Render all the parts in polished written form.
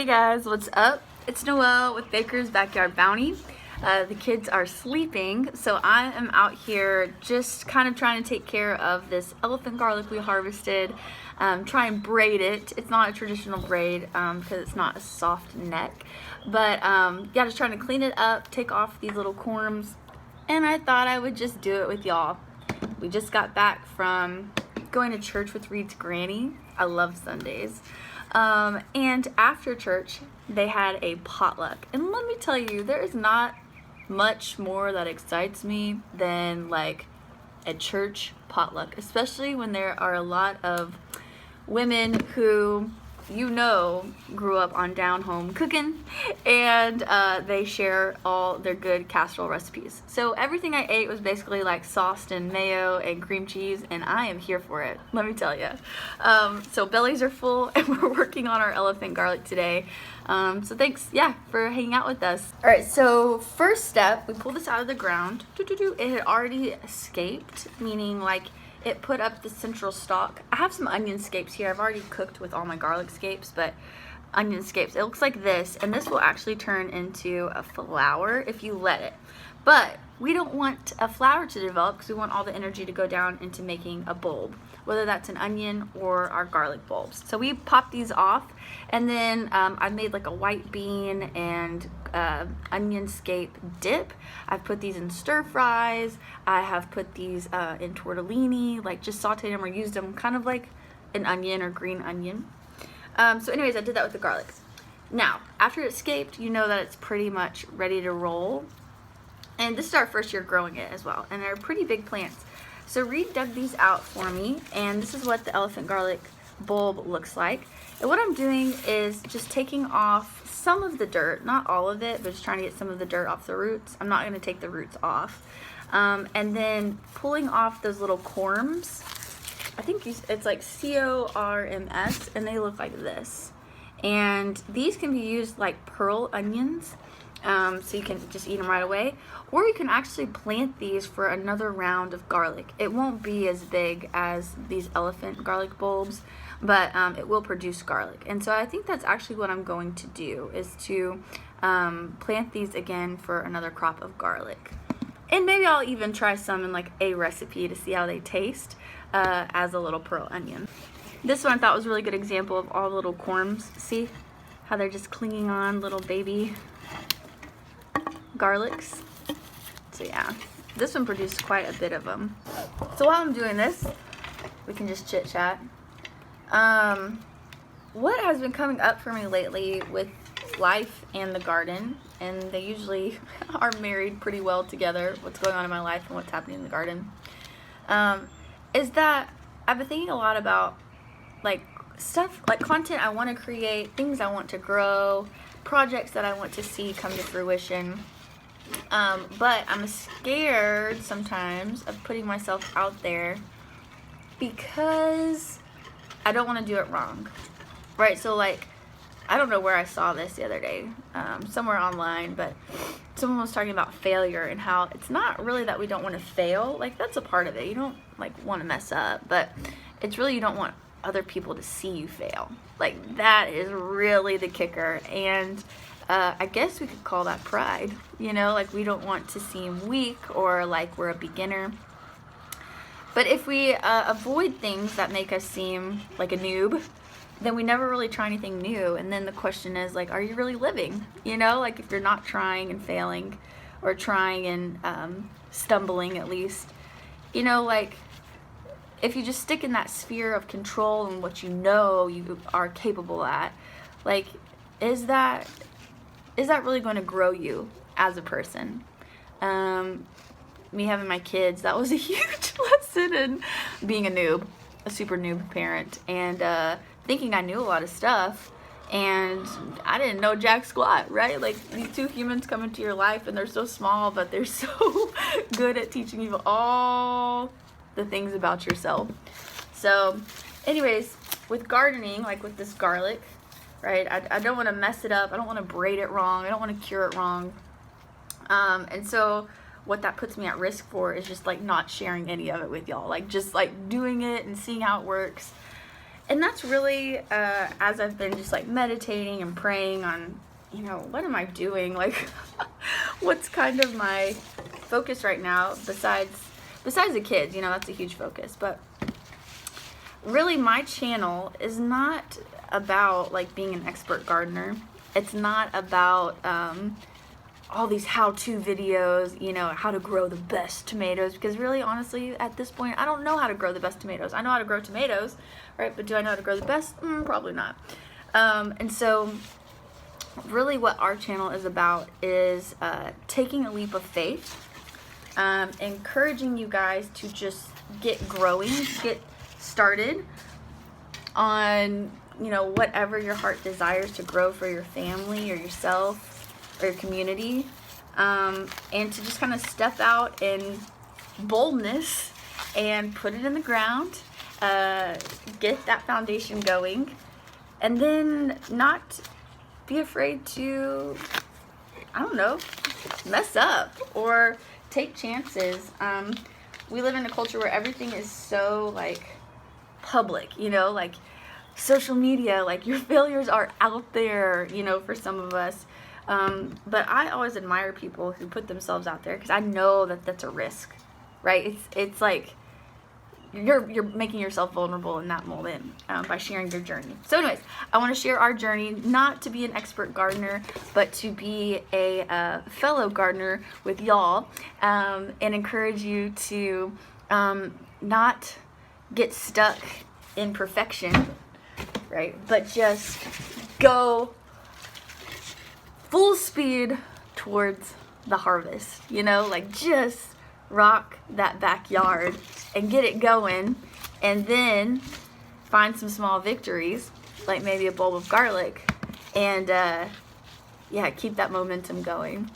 Hey guys, what's up? It's Noelle with Baker's Backyard Bounty. The kids are sleeping, so I am out here just kind of trying to take care of this elephant garlic we harvested. Try and braid it. It's not a traditional braid because it's not a soft neck. But yeah, just trying to clean it up, take off these little corms, and I thought I would just do it with y'all. We just got back from going to church with Reed's granny. I love Sundays. And after church, they had a potluck. And let me tell you, there is not much more that excites me than like a church potluck, especially when there are a lot of women who, grew up on down home cooking, and they share all their good casserole recipes. So everything I ate was basically like sauced in mayo and cream cheese, and I am here for it, let me tell you. So bellies are full, and we're working on our elephant garlic today. So thanks, for hanging out with us. All right, so first step, we pull this out of the ground. It had already escaped, meaning like it put up the central stalk. I have some onion scapes here. I've already cooked with all my garlic scapes, but onion scapes. It looks like this, and this will actually turn into a flower if you let it. But we don't want a flower to develop because we want all the energy to go down into making a bulb, whether that's an onion or our garlic bulbs. So we pop these off, and then I made like a white bean and onion scape dip. I've put these in stir fries. I have put these in tortellini, like just sauteed them or used them kind of like an onion or green onion. So anyways, I did that with the garlic. Now, after it escaped, you know that it's pretty much ready to roll. And this is our first year growing it as well, and they're pretty big plants. So Reed dug these out for me, and this is what the elephant garlic bulb looks like. And what I'm doing is just taking off some of the dirt, not all of it, but just trying to get some of the dirt off the roots. I'm not going to take the roots off. And then pulling off those little corms. I think it's like corms, and they look like this. And these can be used like pearl onions. So you can just eat them right away, or you can actually plant these for another round of garlic. It won't be as big as these elephant garlic bulbs, but it will produce garlic. And so I think that's actually what I'm going to do, is to plant these again for another crop of garlic. And maybe I'll even try some in like a recipe to see how they taste as a little pearl onion. This one I thought was a really good example of all the little corms. See how they're just clinging on, little baby garlics. So yeah, this one produced quite a bit of them. So while I'm doing this, we can just chit chat. What has been coming up for me lately with life and the garden, and they usually are married pretty well together, what's going on in my life and what's happening in the garden, is that I've been thinking a lot about like stuff, like content I want to create, things I want to grow, projects that I want to see come to fruition. But I'm scared sometimes of putting myself out there because I don't want to do it wrong, right? So like, I don't know where I saw this the other day, somewhere online, but someone was talking about failure and how it's not really that we don't want to fail. Like, that's a part of it. You don't like want to mess up, but it's really you don't want other people to see you fail. Like, that is really the kicker. And I guess we could call that pride, like we don't want to seem weak or like we're a beginner. But if we avoid things that make us seem like a noob, then we never really try anything new. And then the question is like, are you really living? Like if you're not trying and failing, or trying and stumbling at least, like if you just stick in that sphere of control and what you are capable at, like is that really going to grow you as a person? Me having my kids, that was a huge lesson in being a noob, a super noob parent, and thinking I knew a lot of stuff, and I didn't know jack squat, right? Like, these two humans come into your life, and they're so small, but they're so good at teaching you all the things about yourself. So anyways, with gardening, like with this garlic, right, I don't want to mess it up. I don't want to braid it wrong. I don't want to cure it wrong. And so what that puts me at risk for is just like not sharing any of it with y'all, like just like doing it and seeing how it works. And that's really, as I've been just like meditating and praying on, you know, what am I doing? Like, what's kind of my focus right now besides the kids, you know, that's a huge focus. But really my channel is not about like being an expert gardener. It's not about all these how-to videos, you know, how to grow the best tomatoes, because really, honestly, at this point, I don't know how to grow the best tomatoes. I know how to grow tomatoes, right? But do I know how to grow the best? Probably not. And so really what our channel is about is taking a leap of faith, encouraging you guys to just get growing, get started on, you know, whatever your heart desires to grow for your family or yourself or your community, and to just kind of step out in boldness and put it in the ground, get that foundation going, and then not be afraid to, I don't know, mess up or take chances. We live in a culture where everything is so like public, you know, like social media, like your failures are out there, you know, for some of us. But I always admire people who put themselves out there, because I know that that's a risk, right? It's like you're making yourself vulnerable in that moment by sharing your journey. So anyways, I want to share our journey, not to be an expert gardener, but to be a fellow gardener with y'all, and encourage you to not get stuck in perfection, right? But just go full speed towards the harvest, you know, like just rock that backyard and get it going, and then find some small victories, like maybe a bulb of garlic, and yeah, keep that momentum going.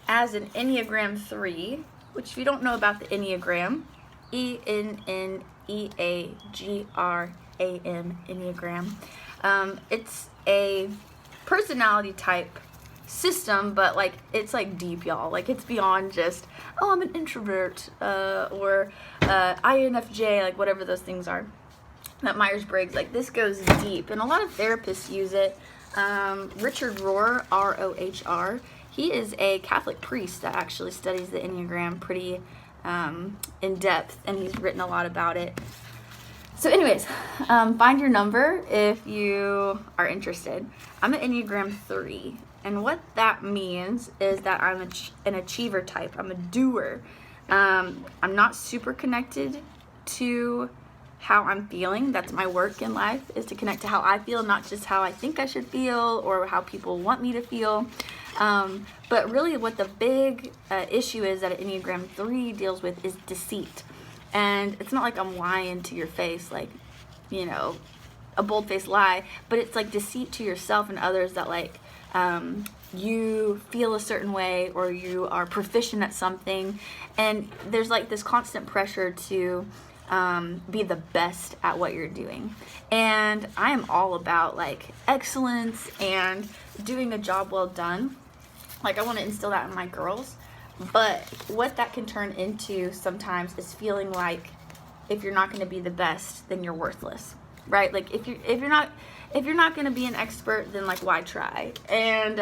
As an Enneagram 3, which if you don't know about the Enneagram, Enneagram, Enneagram, it's a personality type system, but like it's like deep, y'all. Like it's beyond just, oh, I'm an introvert, or INFJ, like whatever those things are, that Myers-Briggs. Like this goes deep, and a lot of therapists use it. Richard Rohr, R-O-H-R, he is a Catholic priest that actually studies the Enneagram pretty in depth, and he's written a lot about it. So anyways, find your number if you are interested. I'm an Enneagram 3, and what that means is that I'm an achiever type. I'm a doer. I'm not super connected to how I'm feeling. That's my work in life, is to connect to how I feel, not just how I think I should feel or how people want me to feel. But really what the big issue is that an Enneagram 3 deals with is deceit. And it's not like I'm lying to your face, like, you know, a bold-faced lie, but it's like deceit to yourself and others, that like you feel a certain way or you are proficient at something, and there's like this constant pressure to be the best at what you're doing. And I am all about like excellence and doing a job well done. Like I want to instill that in my girls. But what that can turn into sometimes is feeling like if you're not going to be the best, then you're worthless, right? Like if you're not going to be an expert, then like why try? And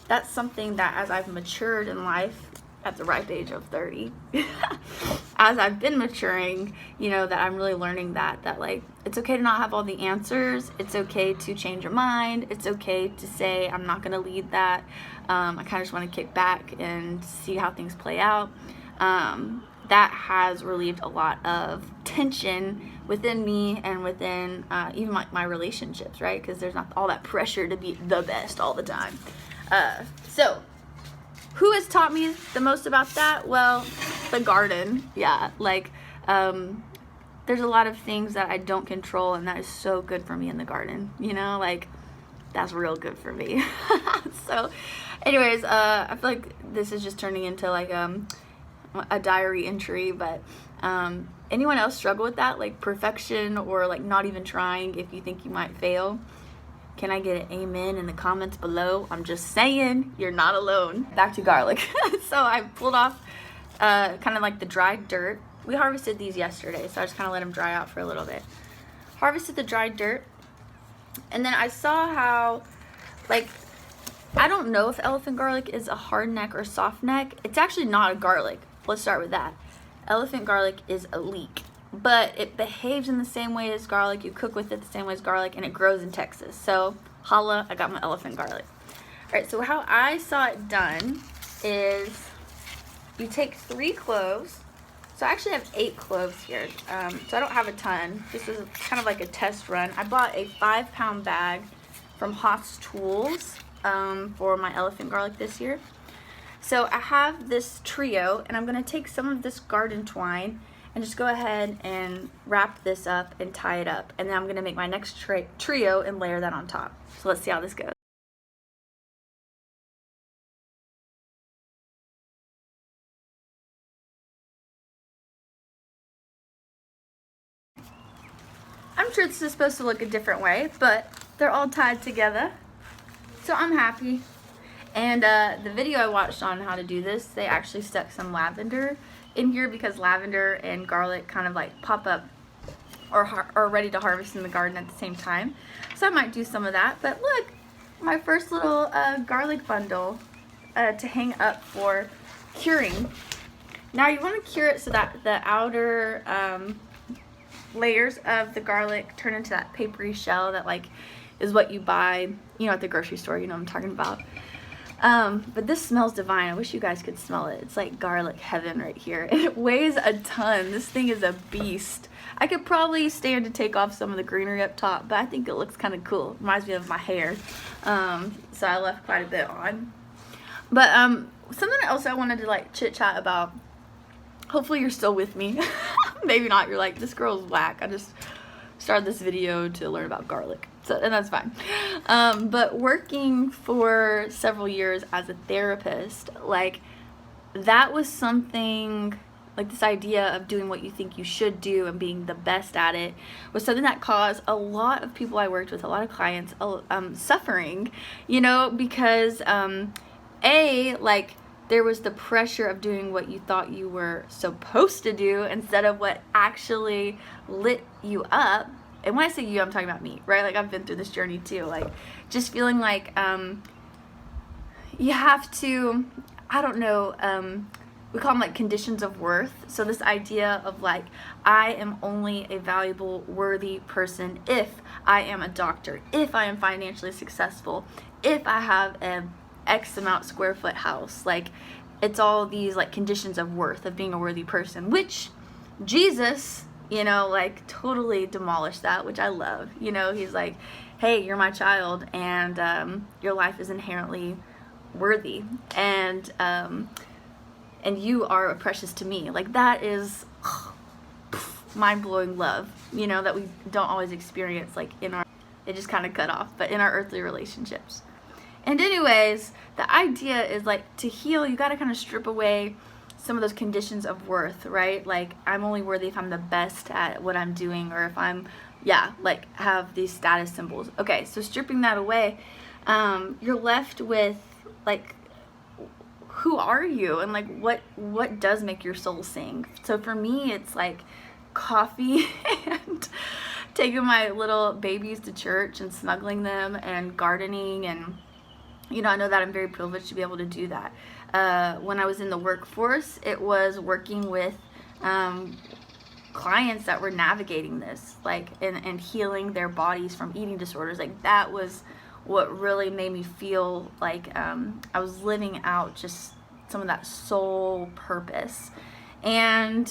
that's something that as I've matured in life at the ripe age of 30, as I've been maturing, you know, that I'm really learning that like it's okay to not have all the answers. It's okay to change your mind. It's okay to say I'm not going to lead that. I kind of just want to kick back and see how things play out. That has relieved a lot of tension within me and within even my relationships, right? Because there's not all that pressure to be the best all the time. So who has taught me the most about that? Well, the garden. Yeah, like there's a lot of things that I don't control, and that is so good for me in the garden, you know, like that's real good for me. So anyways, I feel like this is just turning into like a diary entry, but anyone else struggle with that, like perfection or like not even trying if you think you might fail? Can I get an amen in the comments below? I'm just saying, you're not alone. Back to garlic. So I pulled off kind of like the dried dirt. We harvested these yesterday, so I just kind of let them dry out for a little bit. harvested the dried dirt, and then I saw how, like, I don't know if elephant garlic is a hard neck or soft neck. It's actually not a garlic. Let's start with that. Elephant garlic is a leek, but it behaves in the same way as garlic. You cook with it the same way as garlic, and it grows in Texas. So holla, I got my elephant garlic. All right, so how I saw it done is you take 3 cloves. So I actually have 8 cloves here, so I don't have a ton. This is kind of like a test run. I bought a 5-pound bag from Haas Tools for my elephant garlic this year. So I have this trio, and I'm going to take some of this garden twine and just go ahead and wrap this up and tie it up. And then I'm going to make my next trio and layer that on top. So let's see how this goes. I'm sure this is supposed to look a different way, but they're all tied together. So I'm happy. And the video I watched on how to do this, they actually stuck some lavender in here because lavender and garlic kind of like pop up or are ready to harvest in the garden at the same time. So I might do some of that. But look, my first little garlic bundle to hang up for curing. Now you want to cure it so that the outer layers of the garlic turn into that papery shell that like is what you buy, you know, at the grocery store. You know what I'm talking about. But this smells divine. I wish you guys could smell it. It's like garlic heaven right here. And it weighs a ton. This thing is a beast. I could probably stand to take off some of the greenery up top, but I think it looks kind of cool. It reminds me of my hair. So I left quite a bit on. But something else I wanted to like chit chat about. Hopefully you're still with me. Maybe not. You're like, this girl's whack. I just started this video to learn about garlic. So, and that's fine. But working for several years as a therapist, like that was something, like this idea of doing what you think you should do and being the best at it was something that caused a lot of people I worked with, a lot of clients, suffering, you know, because like there was the pressure of doing what you thought you were supposed to do instead of what actually lit you up. And when I say you, I'm talking about me, right? Like I've been through this journey too, like just feeling like you have to, I don't know, we call them like conditions of worth. So this idea of like, I am only a valuable, worthy person if I am a doctor, if I am financially successful, if I have an X amount square foot house. Like it's all these like conditions of worth of being a worthy person, which Jesus, you know, like totally demolished that, which I love. You know, he's like, hey, you're my child and your life is inherently worthy and you are precious to me. Like that is mind-blowing love, you know, that we don't always experience like in our, it just kind of cut off, but in our earthly relationships. And anyways, the idea is like to heal, you got to kind of strip away some of those conditions of worth, right? Like I'm only worthy if I'm the best at what I'm doing or if I'm, like have these status symbols. Okay, so stripping that away, you're left with like, who are you? And like, what does make your soul sing? So for me, it's like coffee and taking my little babies to church and snuggling them and gardening. And, you know, I know that I'm very privileged to be able to do that. When I was in the workforce, it was working with clients that were navigating this, like, and healing their bodies from eating disorders. Like that was what really made me feel like I was living out just some of that soul purpose. And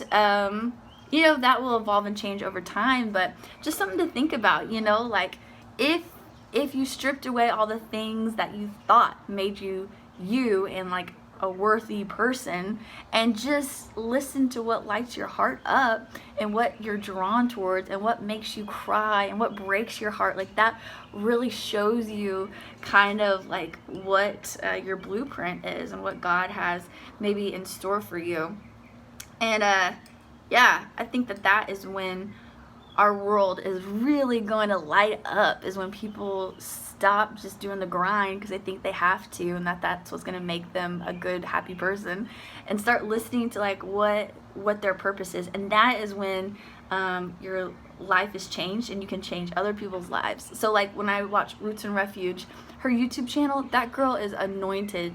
you know, that will evolve and change over time, but just something to think about, you know, like if you stripped away all the things that you thought made you and like a worthy person and just listen to what lights your heart up and what you're drawn towards and what makes you cry and what breaks your heart, like that really shows you kind of like what your blueprint is and what God has maybe in store for you. And I think that is when our world is really going to light up, is when people stop just doing the grind because they think they have to, and that's what's going to make them a good, happy person, and start listening to like what their purpose is. And that is when your life is changed and you can change other people's lives. So like when I watch Roots and Refuge, her YouTube channel, that girl is anointed.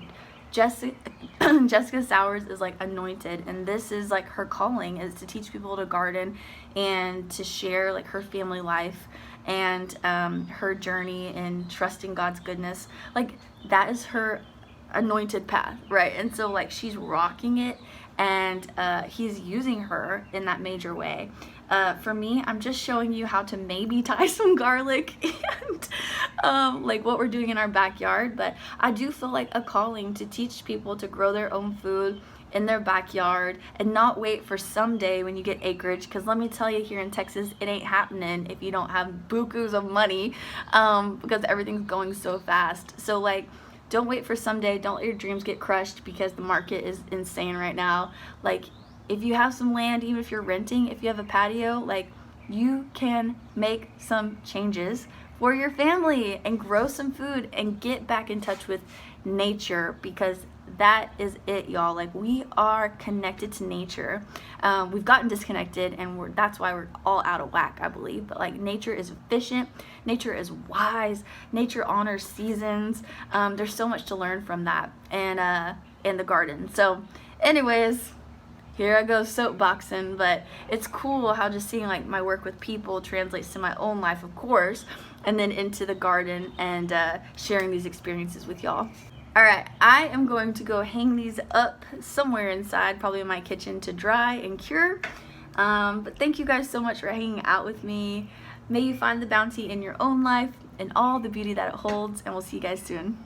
Jessica Sowers is like anointed, and this is like her calling, is to teach people to garden and to share like her family life and her journey in trusting God's goodness. Like that is her anointed path, right? And so like she's rocking it, and he's using her in that major way. For me, I'm just showing you how to maybe tie some garlic and like what we're doing in our backyard, but I do feel like a calling to teach people to grow their own food in their backyard and not wait for someday when you get acreage, because let me tell you, here in Texas it ain't happening if you don't have bukus of money, because everything's going so fast. So like, don't wait for someday. Don't let your dreams get crushed because the market is insane right now. Like if you have some land, even if you're renting, if you have a patio, like you can make some changes for your family and grow some food and get back in touch with nature, because that is it, y'all. Like we are connected to nature. We've gotten disconnected, and that's why we're all out of whack, I believe. But like nature is efficient, nature is wise, nature honors seasons. There's so much to learn from that, and in the garden. So anyways, here I go soapboxing, but it's cool how just seeing like my work with people translates to my own life, of course, and then into the garden, and sharing these experiences with y'all. All right, I am going to go hang these up somewhere inside, probably in my kitchen, to dry and cure. But thank you guys so much for hanging out with me. May you find the bounty in your own life and all the beauty that it holds, and we'll see you guys soon.